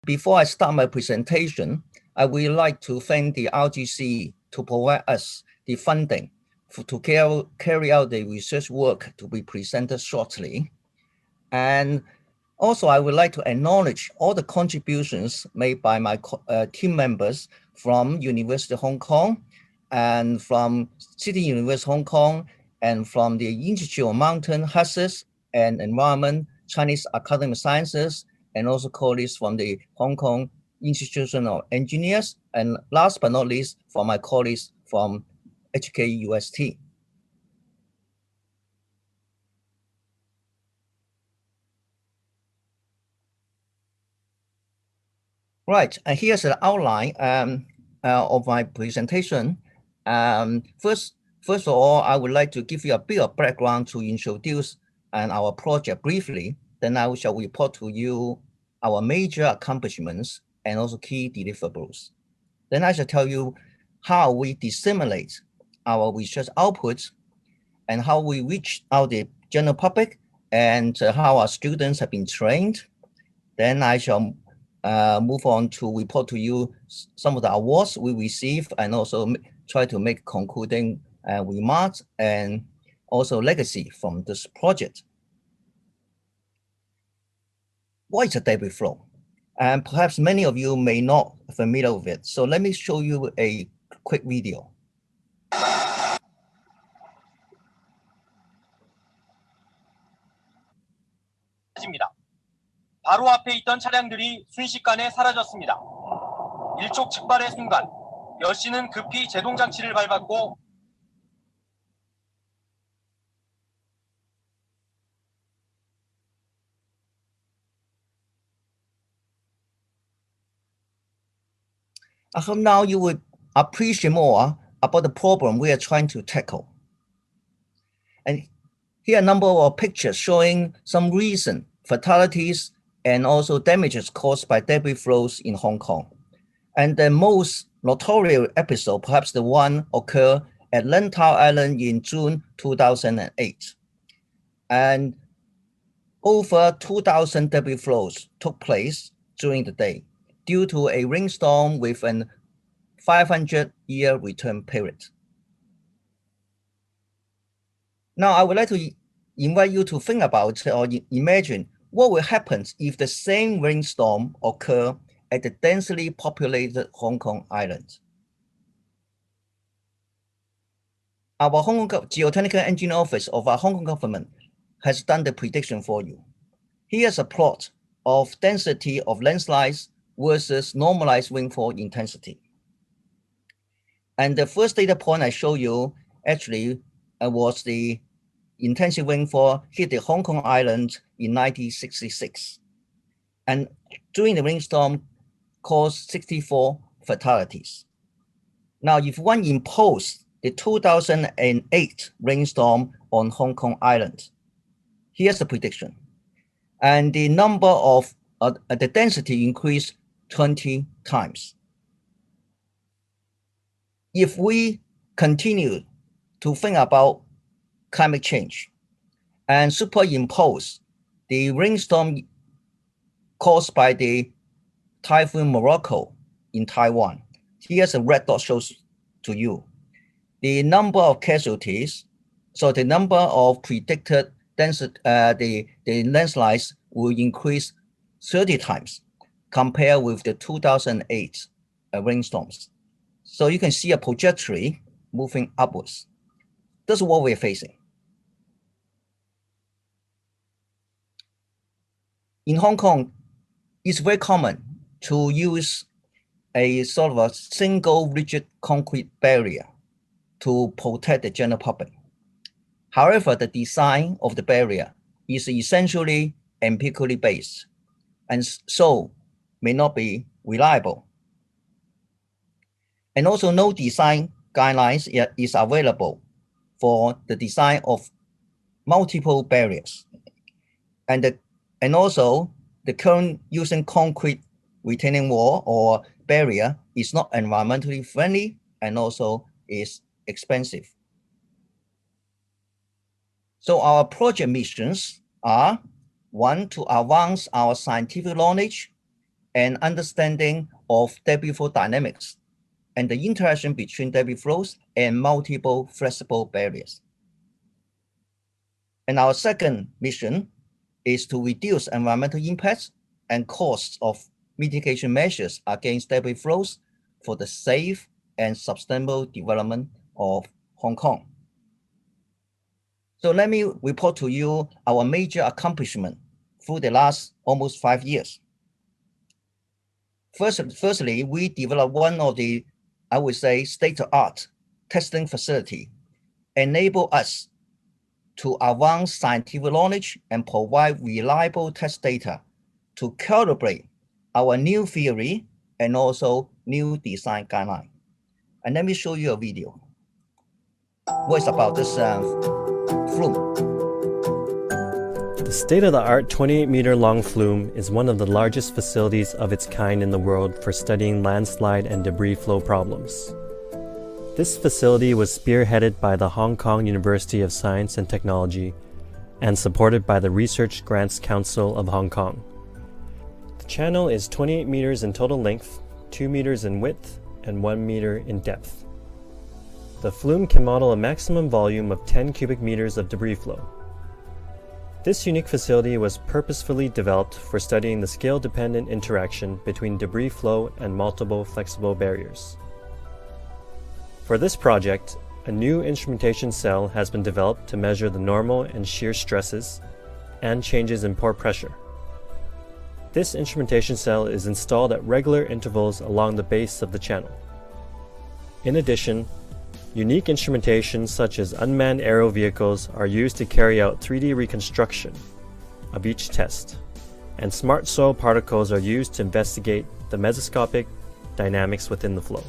before I start my presentation, I would like to thank the RGC to provide us the funding to carry out the research work to be presented shortly. And also, I would like to acknowledge all the contributions made by my team members from University of Hong Kong and from City University Hong Kong and from the Institute of Mountain Hazards and Environment, Chinese Academy of Sciences, and also colleagues from the Hong Kong Institution of Engineers, and last but not least, for my colleagues from HKUST. Right, and here's an outline of my presentation. First of all, I would like to give you a bit of background to introduce our project briefly. Then I shall report to you our major accomplishments and also key deliverables. Then I shall tell you how we disseminate our research outputs and how we reach out the general public and how our students have been trained. Then I shall move on to report to you some of the awards we received and also try to make concluding remarks and also legacy from this project. What is a debris flow? And perhaps many of you may not be familiar with it. So let me show you a quick video. 바로 앞에 있던 차량들이 순식간에 사라졌습니다. 일촉즉발의 순간, 여씨는 급히 제동장치를 밟았고 I hope now you will appreciate more about the problem we are trying to tackle. And here are a number of pictures showing some recent fatalities and also damages caused by debris flows in Hong Kong. And the most notorious episode, perhaps the one occurred at Lantau Island in June 2008. And over 2,000 debris flows took place during the day due to a rainstorm with a 500-year return period. Now, I would like to invite you to think about or imagine what will happen if the same rainstorm occur at the densely populated Hong Kong Island. Our Hong Kong Geotechnical Engineering Office of our Hong Kong government has done the prediction for you. Here's a plot of density of landslides versus normalized rainfall intensity. And the first data point I show you actually was the intensive rainfall hit the Hong Kong Island in 1966. And during the rainstorm caused 64 fatalities. Now, if one impose the 2008 rainstorm on Hong Kong Island, here's the prediction. And the number of the density increased 20 times. If we continue to think about climate change and superimpose the rainstorm caused by the Typhoon Morocco in Taiwan, here's a red dot shows to you the number of casualties. So the number of predicted density, the landslides will increase 30 times compared with the 2008 rainstorms. So you can see a trajectory moving upwards. This is what we're facing. In Hong Kong, it's very common to use a sort of a single rigid concrete barrier to protect the general public. However, the design of the barrier is essentially empirically based and so may not be reliable. And also no design guidelines yet is available for the design of multiple barriers. And also the current using concrete retaining wall or barrier is not environmentally friendly and also is expensive. So our project missions are: one, to advance our scientific knowledge and understanding of debris flow dynamics and the interaction between debris flows and multiple flexible barriers. And our second mission is to reduce environmental impacts and costs of mitigation measures against debris flows for the safe and sustainable development of Hong Kong. So let me report to you our major accomplishment through the last almost 5 years. Firstly, we developed one of the, I would say, state-of-art testing facility, enable us to advance scientific knowledge and provide reliable test data to calibrate our new theory and also new design guideline. And let me show you a video. What's about this Flume? The state-of-the-art 28-meter-long Flume is one of the largest facilities of its kind in the world for studying landslide and debris flow problems. This facility was spearheaded by the Hong Kong University of Science and Technology and supported by the Research Grants Council of Hong Kong. The channel is 28 meters in total length, 2 meters in width, and 1 meter in depth. The Flume can model a maximum volume of 10 cubic meters of debris flow. This unique facility was purposefully developed for studying the scale-dependent interaction between debris flow and multiple flexible barriers. For this project, a new instrumentation cell has been developed to measure the normal and shear stresses and changes in pore pressure. This instrumentation cell is installed at regular intervals along the base of the channel. In addition, unique instrumentation such as unmanned aerial vehicles are used to carry out 3D reconstruction of each test, and smart soil particles are used to investigate the mesoscopic dynamics within the flow.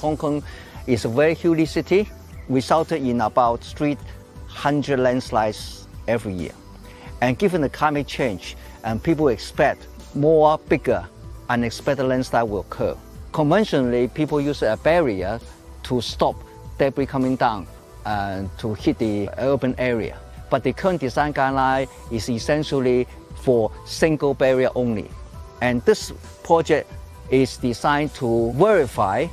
Hong Kong is a very hilly city, resulted in about 300 landslides every year. And given the climate change, and people expect more bigger unexpected landslide will occur. Conventionally, people use a barrier to stop debris coming down and to hit the urban area. But the current design guideline is essentially for single barrier only. And this project is designed to verify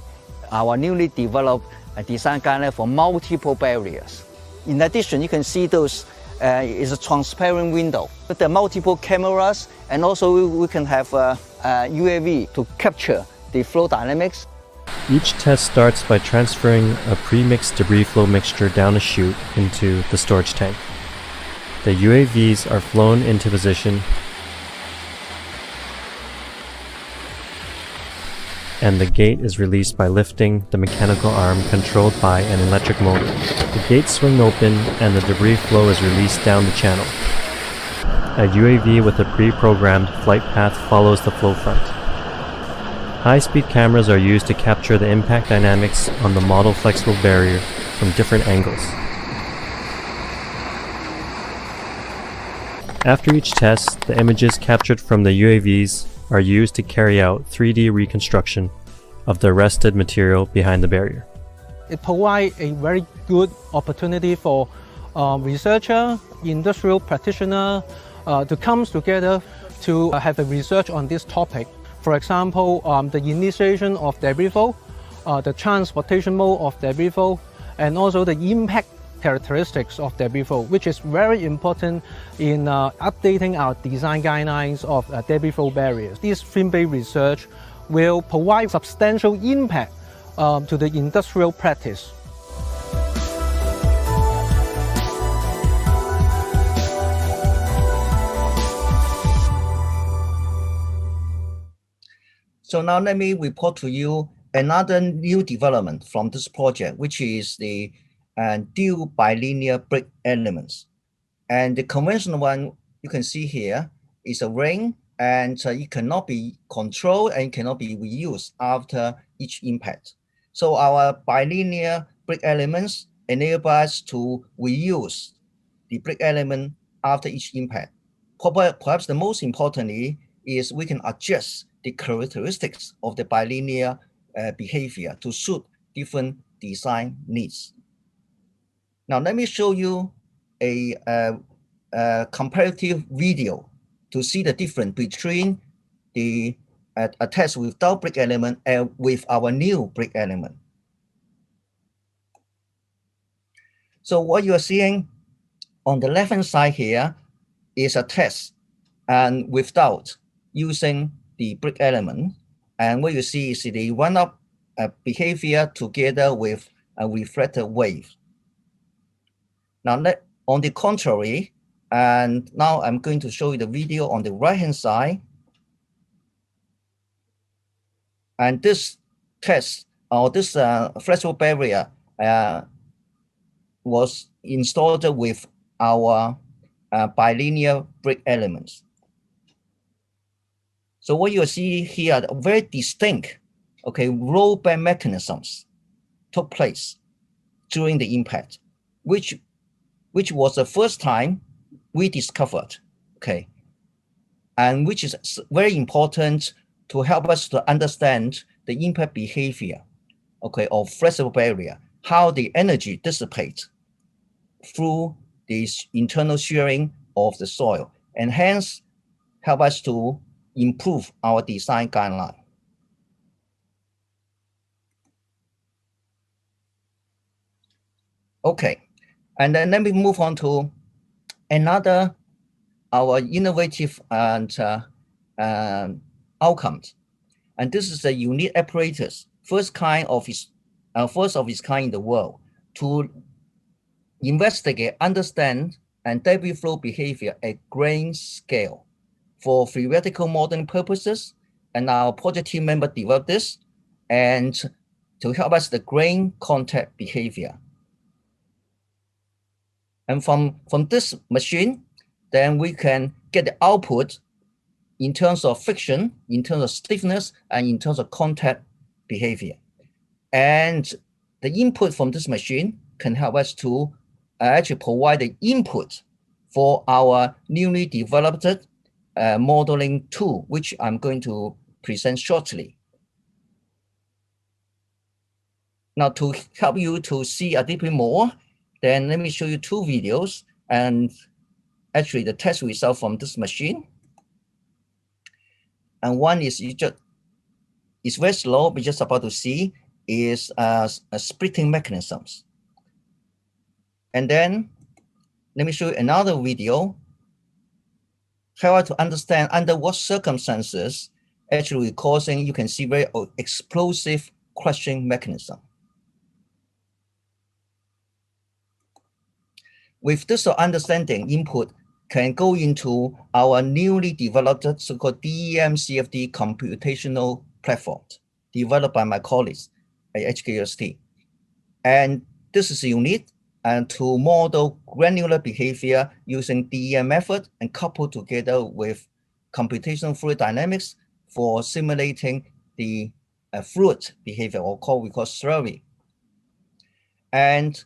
our newly developed design guideline for multiple barriers. In addition, you can see those is a transparent window with the multiple cameras, and also we can have a UAV to capture the flow dynamics. Each test starts by transferring a pre-mixed debris flow mixture down a chute into the storage tank. The UAVs are flown into position and the gate is released by lifting the mechanical arm controlled by an electric motor. The gates swing open and the debris flow is released down the channel. A UAV with a pre-programmed flight path follows the flow front. High-speed cameras are used to capture the impact dynamics on the model flexible barrier from different angles. After each test, the images captured from the UAVs are used to carry out 3D reconstruction of the arrested material behind the barrier. It provides a very good opportunity for researcher, industrial practitioner to come together to have a research on this topic. For example, the initiation of debris flow, the transportation mode of debris flow, and also the impact characteristics of debris flow, which is very important in updating our design guidelines of debris flow barriers. This film-based research will provide substantial impact to the industrial practice. So now let me report to you another new development from this project, which is the dual bilinear brick elements. And the conventional one you can see here is a ring, and it cannot be controlled and cannot be reused after each impact. So our bilinear brick elements enable us to reuse the brick element after each impact. Perhaps the most importantly is we can adjust the characteristics of the bilinear behavior to suit different design needs. Now let me show you a comparative video to see the difference between the a test without brick element and with our new brick element. So what you are seeing on the left-hand side here is a test and without using the brick element. And what you see is the run-up behavior together with a reflected wave. Now, on the contrary, and now I'm going to show you the video on the right-hand side. And this test, or this flexible barrier was installed with our bilinear brick elements. So what you see here, very distinct, okay, rollback mechanisms took place during the impact, which was the first time we discovered, okay, and which is very important to help us to understand the impact behavior, okay, of flexible barrier, how the energy dissipates through this internal shearing of the soil, and hence help us to improve our design guideline. Okay, and then let me move on to another our innovative and outcomes. And this is a unique apparatus, first of its kind in the world, to investigate, understand, and debris flow behavior at grain scale for theoretical modeling purposes. And our project team member developed this and to help us the grain contact behavior. And from this machine, then we can get the output in terms of friction, in terms of stiffness, and in terms of contact behavior. And the input from this machine can help us to actually provide the input for our newly developed modeling tool, which I'm going to present shortly. Now, to help you to see a little bit more, then let me show you two videos and actually the test result from this machine. And one is it's very slow, we're just about to see, is a splitting mechanisms. And then let me show you another video, how to understand under what circumstances actually causing, you can see very explosive crushing mechanism. With this understanding, input can go into our newly developed so-called DEM-CFD computational platform developed by my colleagues at HKUST. And this is unique and to model granular behavior using DEM method and coupled together with computational fluid dynamics for simulating the fluid behavior, or we call slurry. And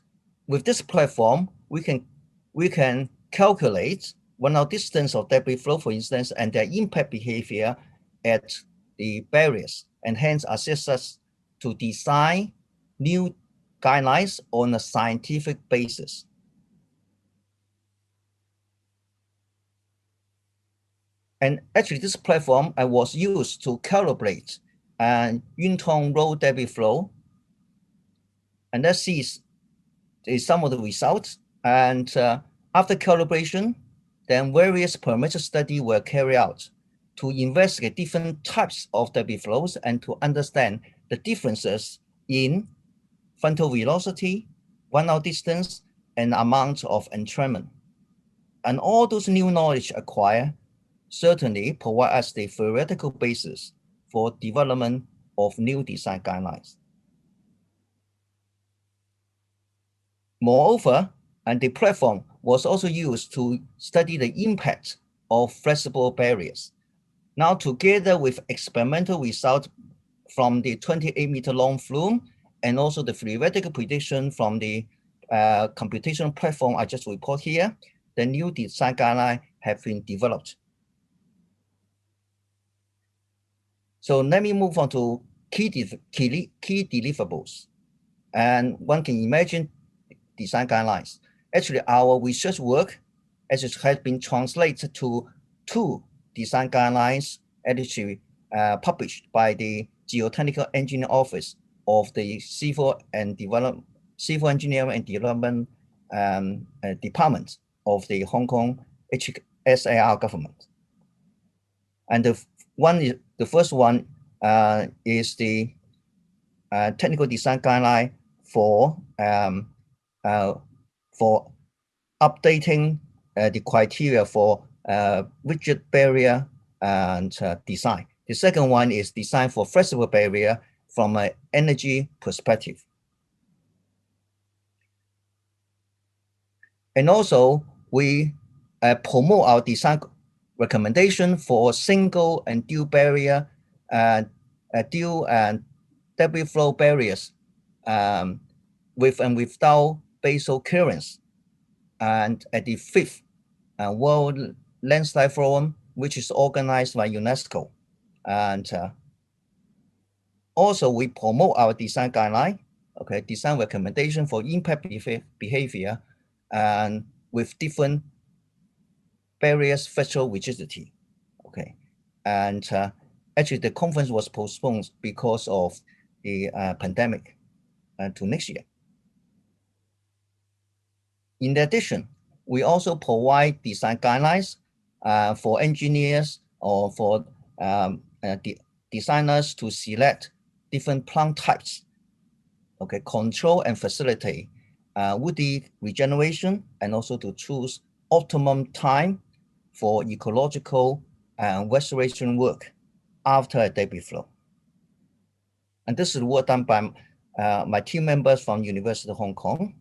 with this platform, we can calculate one-out distance of debris flow, for instance, and their impact behavior at the barriers, and hence assist us to design new guidelines on a scientific basis. And actually, this platform was used to calibrate Yuntong road debris flow, and let's see some of the results. And after calibration, then various parameter studies were carried out to investigate different types of debris flows and to understand the differences in frontal velocity, one-out distance, and amount of entrainment. And all those new knowledge acquired certainly provide us the theoretical basis for development of new design guidelines. Moreover, and the platform was also used to study the impact of flexible barriers. Now, together with experimental results from the 28-meter long flume and also the theoretical prediction from the computational platform I just report here, the new design guidelines have been developed. So let me move on to key deliverables. And one can imagine design guidelines. Actually, our research work has been translated to two design guidelines, actually published by the Geotechnical Engineering Office of the Civil Engineering and Development Department of the Hong Kong HSAR government. And the first one is the technical design guideline for updating the criteria for rigid barrier and design. The second one is design for flexible barrier from an energy perspective. And also, we promote our design recommendation for single and dual barrier, dual and debris flow barriers with and without basal clearance. And at the 5th World Landslide Forum, which is organized by UNESCO. And also we promote our design guideline, okay, design recommendation for impact behavior and with different barriers threshold rigidity, okay. And actually the conference was postponed because of the pandemic to next year. In addition, we also provide design guidelines for engineers or for designers to select different plant types, okay, control and facilitate woody regeneration, and also to choose optimum time for ecological and restoration work after a debris flow. And this is work done by my team members from University of Hong Kong.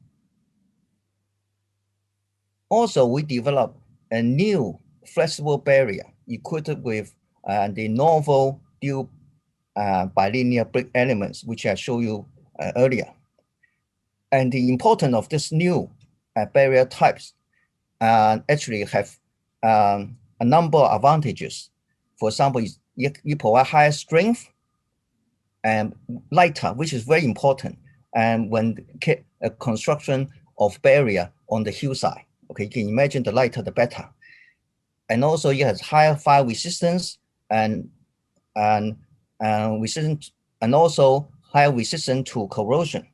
Also, we developed a new flexible barrier equipped with the novel dual bilinear brick elements, which I showed you earlier. And the importance of this new barrier types actually have a number of advantages. For example, you provide higher strength and lighter, which is very important. And when a construction of barrier on the hillside, okay, you can imagine the lighter, the better. And also it has higher fire resistance and resistant, and also higher resistance to corrosion.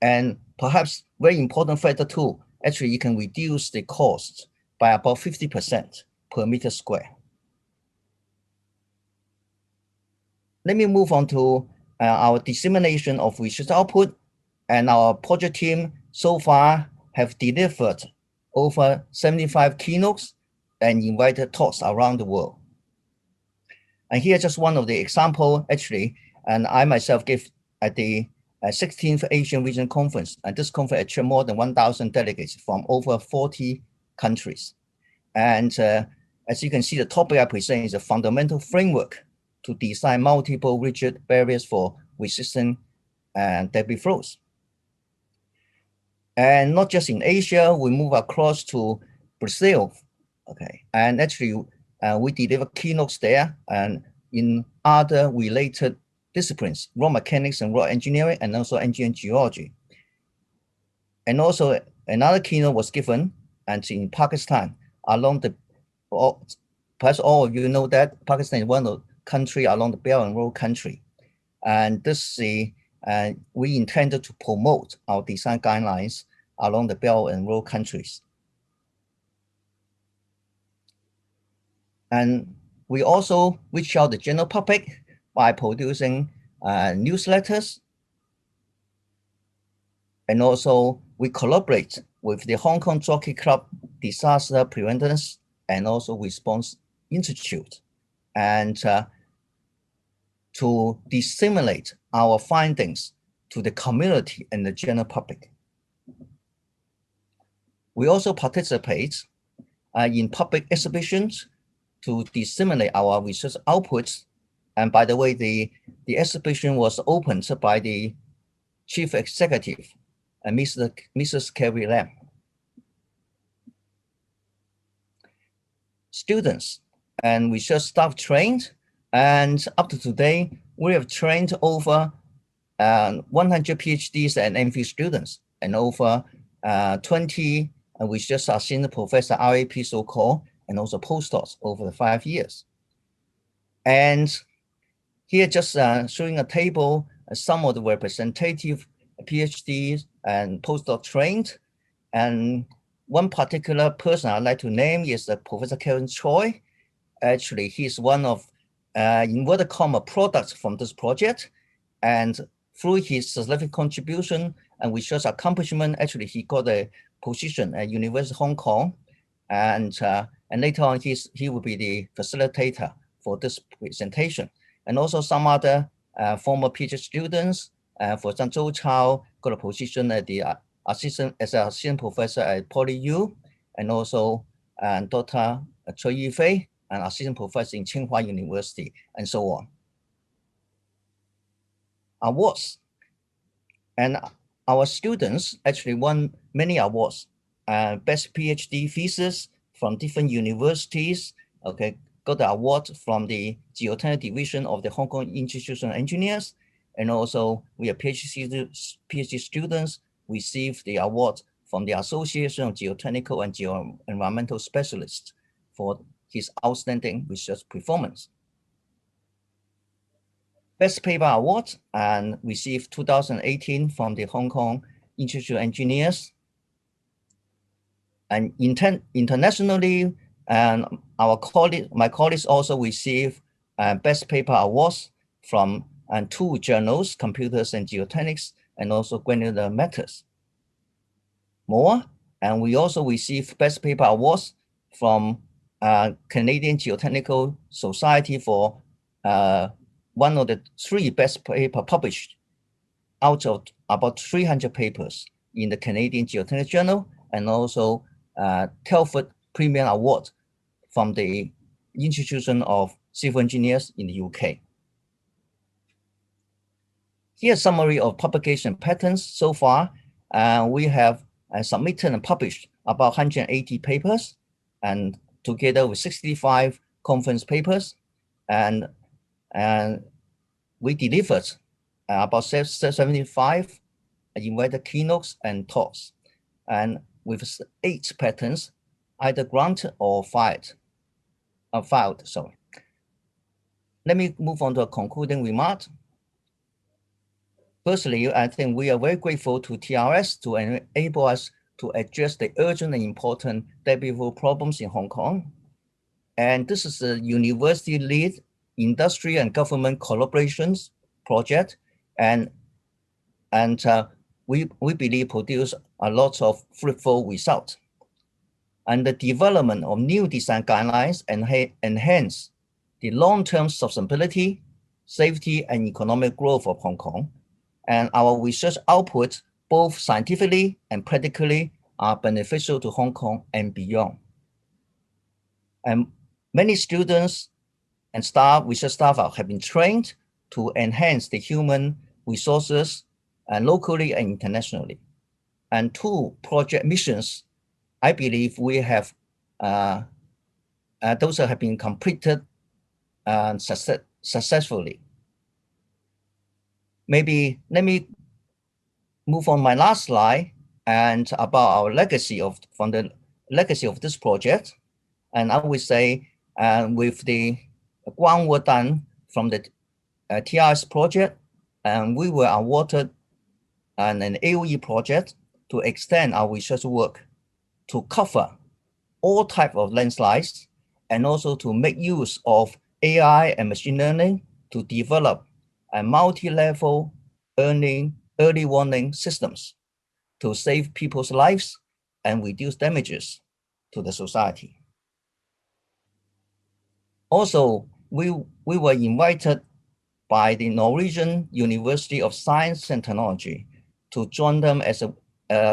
And perhaps very important factor too, actually you can reduce the cost by about 50% per meter square. Let me move on to our dissemination of research output. And our project team so far have delivered over 75 keynotes and invited talks around the world. And here just one of the example actually, and I myself gave at the 16th Asian Region Conference, and this conference attracted more than 1,000 delegates from over 40 countries. And as you can see, the topic I present is a fundamental framework to design multiple rigid barriers for resistant debris flows. And not just in Asia, we move across to Brazil, okay. And actually, we deliver keynotes there and in other related disciplines, rock mechanics and rock engineering, and also engineering geology. And also another keynote was given and in Pakistan along the, perhaps all of you know that Pakistan is one of the countries along the Belt and Road country. And this is we intended to promote our design guidelines along the Belt and Road countries. And we also reach out the general public by producing newsletters. And also we collaborate with the Hong Kong Jockey Club Disaster Prevention and also Response Institute, and to disseminate our findings to the community and the general public. We also participate in public exhibitions to disseminate our research outputs. And by the way, the exhibition was opened by the Chief Executive, Mrs. Carrie Lam. Students and research staff trained, and up to today, we have trained over 100 PhDs and MPhil students, and over 20 research assistant professor, RAP so-called, and also postdocs over the 5 years. And Here, just showing a table, some of the representative PhDs and postdoc trained. And one particular person I'd like to name is Professor Kevin Choi. Actually, he's one of inverted comma products from this project. And through his significant contribution and research accomplishment, actually, he got a position at University of Hong Kong. And later on, he will be the facilitator for this presentation. And also some other former PhD students, for example, Zhou Chao got a position at the assistant professor at PolyU, and also Dr. Choi Yifei, an assistant professor in Tsinghua University, and so on. Awards. And our students actually won many awards. Best PhD thesis from different universities, okay, got the award from the Geotechnical Division of the Hong Kong Institute of Engineers. And also we are PhD students received the award from the Association of Geotechnical and Geoenvironmental Specialists for his outstanding research performance. Best Paper Award and received 2018 from the Hong Kong Institute of Engineers. And internationally, and my colleagues also received Best Paper Awards from 2 journals, Computers and Geotechnics, and also Granular Matters. More, and we also received Best Paper Awards from Canadian Geotechnical Society for one of the 3 best paper published out of about 300 papers in the Canadian Geotechnical Journal, and also Telford Premier Award from the Institution of Civil Engineers in the UK. Here's a summary of publication patterns so far. We have submitted and published about 180 papers, and together with 65 conference papers, and we delivered about 75 invited keynotes and talks, and with 8 patents either granted or filed. Sorry. Let me move on to a concluding remark. Firstly, I think we are very grateful to TRS to enable us to address the urgent and important deliverable problems in Hong Kong. And this is a university-led industry and government collaborations project, and we believe produce a lot of fruitful results. And the development of new design guidelines enhance the long-term sustainability, safety, and economic growth of Hong Kong. And our research output, both scientifically and practically, are beneficial to Hong Kong and beyond. And many students and research staff have been trained to enhance the human resources locally and internationally. And 2 project missions, I believe we have, those have been completed successfully. Maybe let me move on my last slide and about our legacy from the legacy of this project. And I would say with the groundwork done from the TRS project, and we were awarded an AOE project to extend our research work to cover all types of landslides, and also to make use of AI and machine learning to develop a multi-level early warning systems to save people's lives and reduce damages to the society. Also, we were invited by the Norwegian University of Science and Technology to join them as a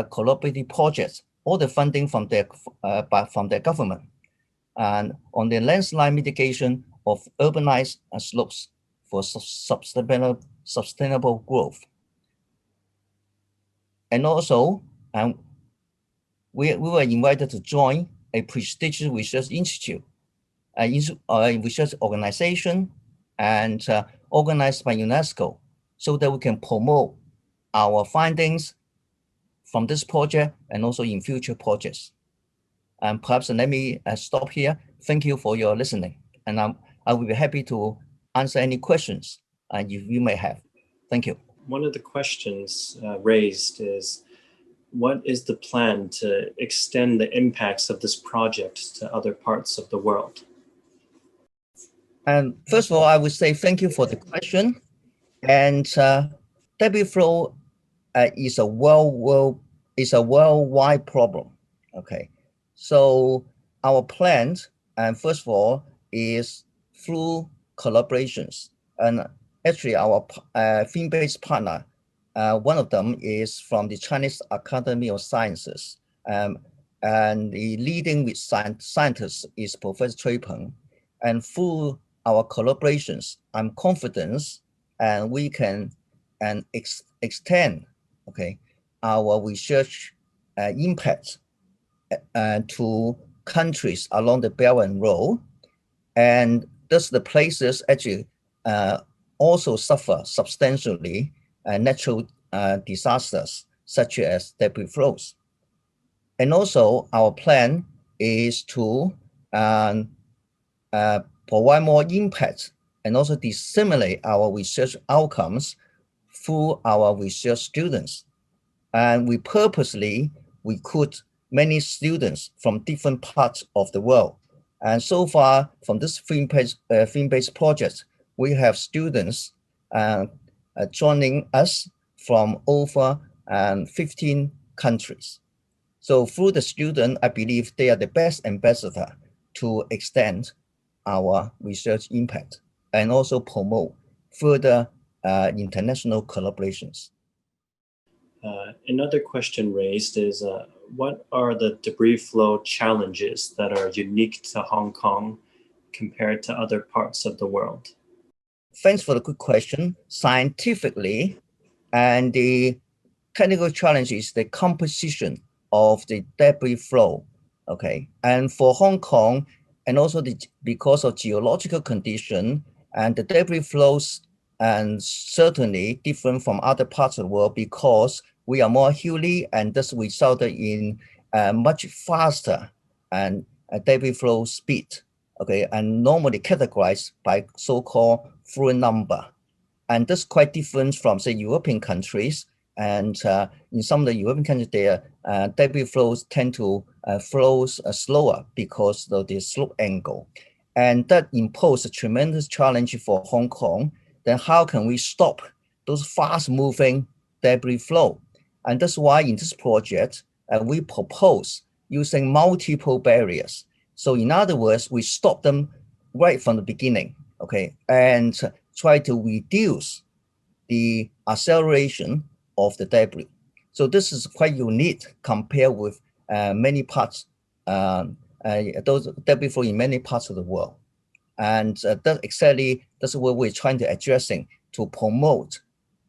collaborative project, all the funding from their government, and on the landslide mitigation of urbanized slopes for sustainable growth. And also, we were invited to join a prestigious research institute, a research organization, and organized by UNESCO, so that we can promote our findings from this project and also in future projects. And perhaps let me stop here. Thank you for your listening, and I will be happy to answer any questions. you may have. Thank you. One of the questions raised is, what is the plan to extend the impacts of this project to other parts of the world? And first of all, I would say thank you for the question. And debris flow is a worldwide problem. Okay, so our plan, and first of all, is through collaborations. And actually, our theme-based partner, one of them is from the Chinese Academy of Sciences, and the leading with scientists is Professor Cui Peng. And through our collaborations, I'm confident, and we can extend, okay, our research impact to countries along the Belt and Road, and thus the places actually also suffer substantially natural disasters such as debris flows. And also our plan is to provide more impact and also disseminate our research outcomes through our research students. And we purposely recruit many students from different parts of the world. And so far from this theme-based project, we have students joining us from over 15 countries. So through the student, I believe they are the best ambassador to extend our research impact and also promote further international collaborations. Another question raised is, what are the debris flow challenges that are unique to Hong Kong compared to other parts of the world? Thanks for the good question. Scientifically, and the technical challenge is the composition of the debris flow. Okay, and for Hong Kong, and also because of geological condition, and the debris flows and certainly different from other parts of the world because we are more hilly, and this resulted in much faster and debris flow speed. Okay, and normally categorized by so-called fluid number. And this is quite different from, say, European countries. And in some of the European countries, their debris flows tend to flow slower because of the slope angle. And that imposes a tremendous challenge for Hong Kong. Then how can we stop those fast-moving debris flow? And that's why in this project, we propose using multiple barriers. So in other words, we stop them right from the beginning, okay, and try to reduce the acceleration of the debris. So this is quite unique compared with many parts, those debris flow in many parts of the world. And that's what we're trying to addressing to promote,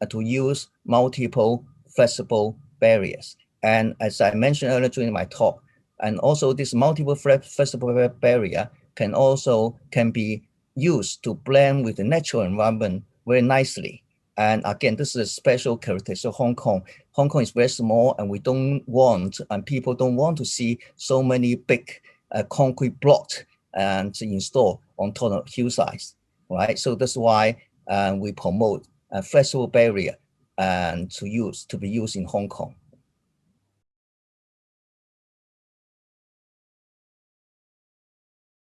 to use multiple flexible barriers. And as I mentioned earlier during my talk, and also this multiple flexible barrier can be used to blend with the natural environment very nicely. And again, this is a special characteristic of Hong Kong. Hong Kong is very small, and we don't want, and people don't want to see so many big concrete blocks and to install on top of hillsides, right? So that's why we promote a flexible barrier and to be used in Hong Kong.